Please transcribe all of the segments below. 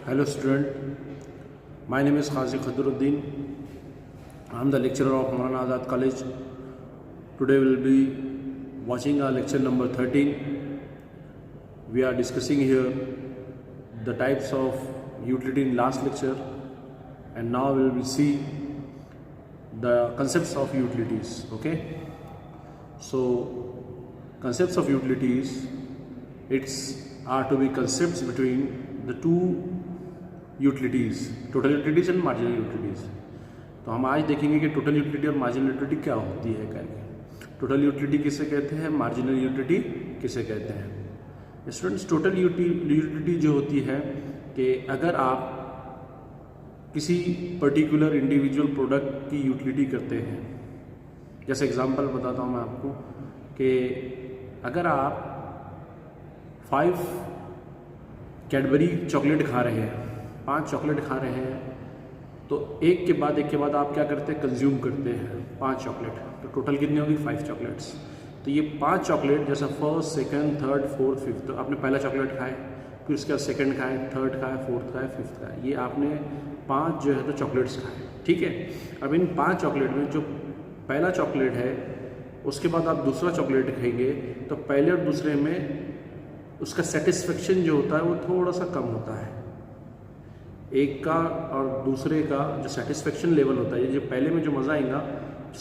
Hello student, my name is Qazi Khadruddin. I am the lecturer of Maulana Azad College. Today we will be watching our lecture number 13. We are discussing here the types of utility in last lecture, and now we will see the concepts of utilities. Okay, so concepts of utilities, are to be concepts between the two utilities, total utilities and marginal utilities. तो हम आज देखेंगे कि total utility और marginal utility क्या होती है करके। टोटल यूटिलिटी किसे कहते हैं, मार्जिनल यूटिलिटी किसे कहते हैं। स्टूडेंट्स, टोटल यूटिलिटी जो होती है कि अगर आप किसी पर्टिकुलर इंडिविजुअल प्रोडक्ट की यूटिलिटी करते हैं, जैसे एग्जांपल बताता हूँ मैं आपको कि अगर आप 5 कैडबरी चॉकलेट खा रहे हैं, 5 चॉकलेट खा रहे हैं, तो एक के बाद आप क्या करते हैं, कंज्यूम करते हैं 5 चॉकलेट। तो टोटल कितनी होगी, 5 चॉकलेट्स। तो ये 5 चॉकलेट जैसा first, second, third, fourth, fifth, तो आपने पहला चॉकलेट खाए, फिर उसके बाद सेकंड खाए, थर्ड खाए, फोर्थ खाए, फिफ्थ खाए, ये आपने 5 जो है तो चॉकलेट्स खाए। ठीक है, अब इन 5 चॉकलेट में जो पहला चॉकलेट है, उसके बाद आप दूसरा चॉकलेट खाएंगे, तो पहले और दूसरे में उसका सेटिस्फेक्शन जो होता है वो थोड़ा सा कम होता है। एक का और दूसरे का जो सेटिस्फेक्शन लेवल होता है, जो पहले में जो मज़ा आएगा,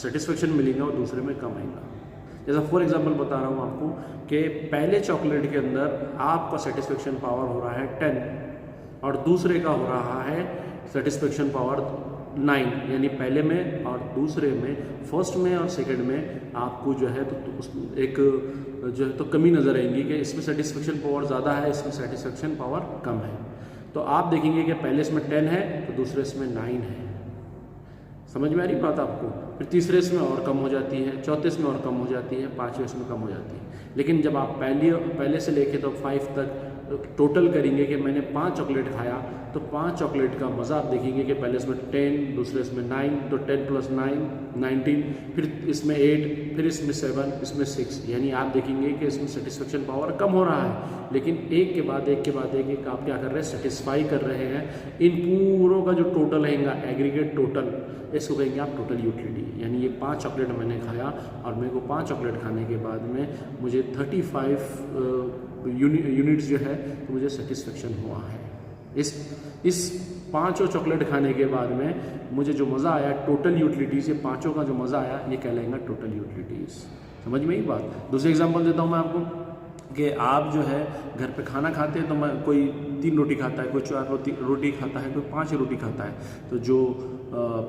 सेटिस्फेक्शन मिलेगा, और दूसरे में कम आएगा। जैसा फॉर एग्जांपल बता रहा हूँ आपको कि पहले चॉकलेट के अंदर आपका सेटिस्फेक्शन पावर हो रहा है 10 और दूसरे का हो रहा है सेटिस्फेक्शन पावर 9, यानी पहले में और दूसरे में, फर्स्ट में और सेकंड में आपको जो है तो एक जो है तो कमी नज़र आएगी कि इसमें सेटिस्फेक्शन पावर ज़्यादा है, इसमें सेटिस्फेक्शन पावर कम है। तो आप देखेंगे कि पहले इसमें 10 है तो दूसरे इसमें 9 है। समझ में आ रही बात आपको। फिर तीसरे इसमें और कम हो जाती है, चौथे इसमें और कम हो जाती है, पाँचवें इसमें कम हो जाती है। लेकिन जब आप पहले से लेके तो 5 तक टोटल करेंगे कि मैंने 5 चॉकलेट खाया, तो 5 चॉकलेट का मज़ा आप देखेंगे कि पहले इसमें 10, दूसरे इसमें 9, तो 10 + 9 19, फिर इसमें 8, फिर इसमें 7, इसमें 6, यानी आप देखेंगे कि इसमें सेटिस्फेक्शन पावर कम हो रहा है। लेकिन एक के बाद एक आप क्या कर रहे हैं, सेटिस्फाई कर रहे हैं। इन पूरों का जो टोटल रहेगा, एग्रीगेट टोटल, इसको कहेंगे आप टोटल यूटिलिटी। यानी ये 5 चॉकलेट मैंने खाया और मेरे को 5 चॉकलेट खाने के बाद में मुझे 35 यूनिट्स जो है तो मुझे सेटिस्फेक्शन हुआ है। इस 5 चॉकलेट खाने के बाद में मुझे जो मज़ा आया, टोटल यूटिलिटीज़, ये 5 का जो मज़ा आया, ये कहलाएगा टोटल यूटिलिटीज़। समझ में ही बात। दूसरे एग्जांपल देता हूँ मैं आपको कि आप जो है घर पे खाना खाते हैं, तो कोई 3 रोटी खाता है, कोई 4 रोटी खाता है, कोई 5 रोटी खाता है। तो जो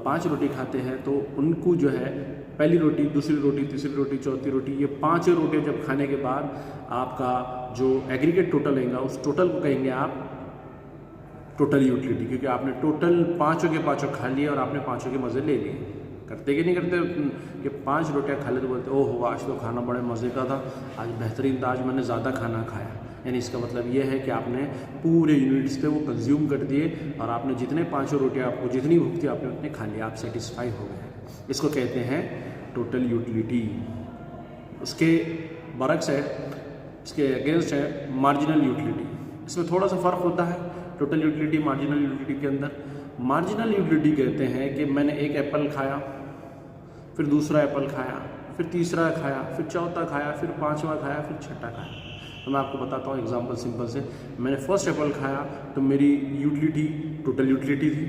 5 रोटी खाते हैं तो उनको जो है पहली रोटी, दूसरी रोटी, तीसरी रोटी, चौथी रोटी, ये 5 रोटियाँ जब खाने के बाद आपका जो एग्रीगेट टोटल रहेगा, उस टोटल को कहेंगे आप टोटल यूटिलिटी, क्योंकि आपने टोटल 5 के 5 खा लिए और आपने 5 के मज़े ले लिए। करते कि नहीं करते कि 5 रोटियाँ खा ले तो बोलते ओह आज तो खाना बड़े मज़े का था, आज बेहतरीन था, आज मैंने ज़्यादा खाना खाया। यानी इसका मतलब ये है कि आपने पूरे यूनिट्स थे वो कंज्यूम कर दिए और आपने जितने 5 रोटियाँ, आपको जितनी भूख थी आपने उतने खा लिया, आप सेटिस्फाई हो गए। इसको कहते हैं टोटल यूटिलिटी। उसके बरक्स है, इसके अगेंस्ट है मार्जिनल यूटिलिटी। इसमें थोड़ा सा फ़र्क होता है टोटल यूटिलिटी, मार्जिनल यूटिलिटी के अंदर। मार्जिनल यूटिलिटी कहते हैं कि मैंने एक एप्पल खाया, फिर दूसरा एप्पल खाया, फिर तीसरा खाया, फिर चौथा खाया, फिर 5वां खाया, फिर छठा खाया। तो मैं आपको बताता हूँ एग्जांपल सिंपल से। मैंने फर्स्ट एप्पल खाया तो मेरी यूटिलिटी टोटल यूटिलिटी थी,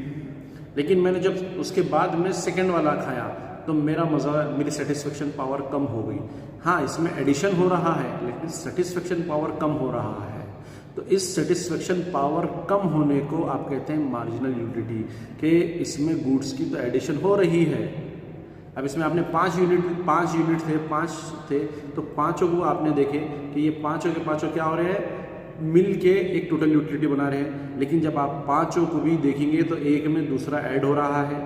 लेकिन मैंने जब उसके बाद में सेकंड वाला खाया तो मेरा मज़ा, मेरी सेटिस्फेक्शन पावर कम हो गई। हाँ, इसमें एडिशन हो रहा है लेकिन सेटिस्फेक्शन पावर कम हो रहा है। तो इस सेटिस्फेक्शन पावर कम होने को आप कहते हैं मार्जिनल यूटिलिटी, कि इसमें गुड्स की तो एडिशन हो रही है। अब इसमें आपने 5 यूनिट थे, तो 5 को आपने देखे कि ये 5 के 5 क्या हो रहे हैं, मिल के एक टोटल यूटिलिटी बना रहे हैं। लेकिन जब आप 5 को भी देखेंगे तो एक में दूसरा ऐड हो रहा है,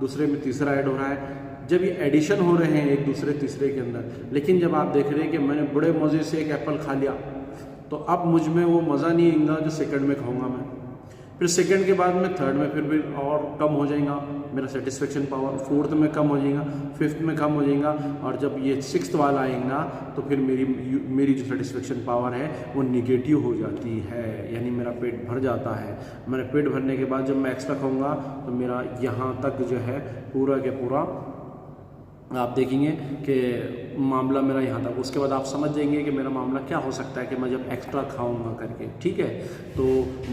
दूसरे में तीसरा ऐड हो रहा है। जब ये एडिशन हो रहे हैं एक दूसरे तीसरे के अंदर, लेकिन जब आप देख रहे हैं कि मैंने बड़े मज़े से एक एप्पल खा लिया, तो अब मुझ में वो मज़ा नहीं आएगा जो सेकंड में खाऊंगा मैं। फिर सेकंड के बाद में थर्ड में फिर भी और कम हो जाएगा मेरा सेटिस्फेक्शन पावर, फोर्थ में कम हो जाएगा, फिफ्थ में कम हो जाएगा, और जब ये सिक्स्थ वाला आएगा तो फिर मेरी जो सेटिस्फेक्शन पावर है वो निगेटिव हो जाती है, यानी मेरा पेट भर जाता है। मेरा पेट भरने के बाद जब मैं एक्स्ट्रा खाऊंगा तो मेरा यहाँ तक जो है पूरा के पूरा आप देखेंगे कि मामला मेरा यहाँ तक, उसके बाद आप समझ जाएंगे कि मेरा मामला क्या हो सकता है कि मैं जब एक्स्ट्रा खाऊंगा करके। ठीक है, तो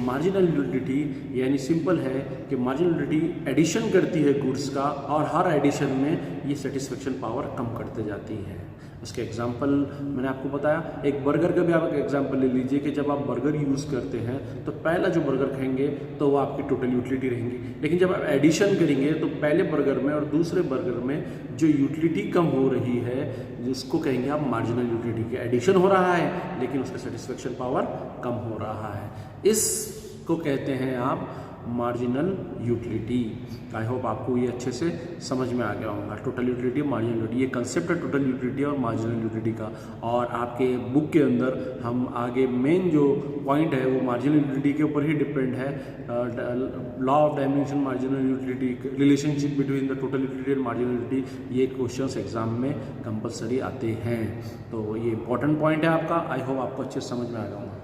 मार्जिनल यूटिलिटी यानी सिंपल है कि मार्जिनल यूटिलिटी एडिशन करती है गुड्स का, और हर एडिशन में ये सेटिस्फेक्शन पावर कम करते जाती है। उसके एग्जाम्पल मैंने आपको बताया, एक बर्गर का भी आप एक एग्जाम्पल ले लीजिए कि जब आप बर्गर यूज़ करते हैं तो पहला जो बर्गर खाएंगे तो वो आपकी टोटल यूटिलिटी रहेंगी, लेकिन जब आप एडिशन करेंगे तो पहले बर्गर में और दूसरे बर्गर में जो यूटिलिटी कम हो रही है जिसको कहेंगे आप मार्जिनल यूटिलिटी के एडिशन हो रहा है लेकिन उसका सेटिस्फेक्शन पावर कम हो रहा है, इसको कहते हैं आप मार्जिनल यूटिलिटी। आई होप आपको ये अच्छे से समझ में आ गया होगा। टोटल यूटिलिटी, मार्जिनल यूटिलिटी, ये कंसेप्ट है टोटल यूटिलिटी और मार्जिनल यूटिलिटी का, और आपके बुक के अंदर हम आगे मेन जो पॉइंट है वो मार्जिनल यूटिलिटी के ऊपर ही डिपेंड है। Law of dimension marginal utility, relationship between the total utility and marginal utility, ये क्वेश्चंस एग्जाम में कंपलसरी आते हैं, तो ये इंपॉर्टेंट पॉइंट है आपका। आई होप आपको अच्छे से समझ में आ गया होगा।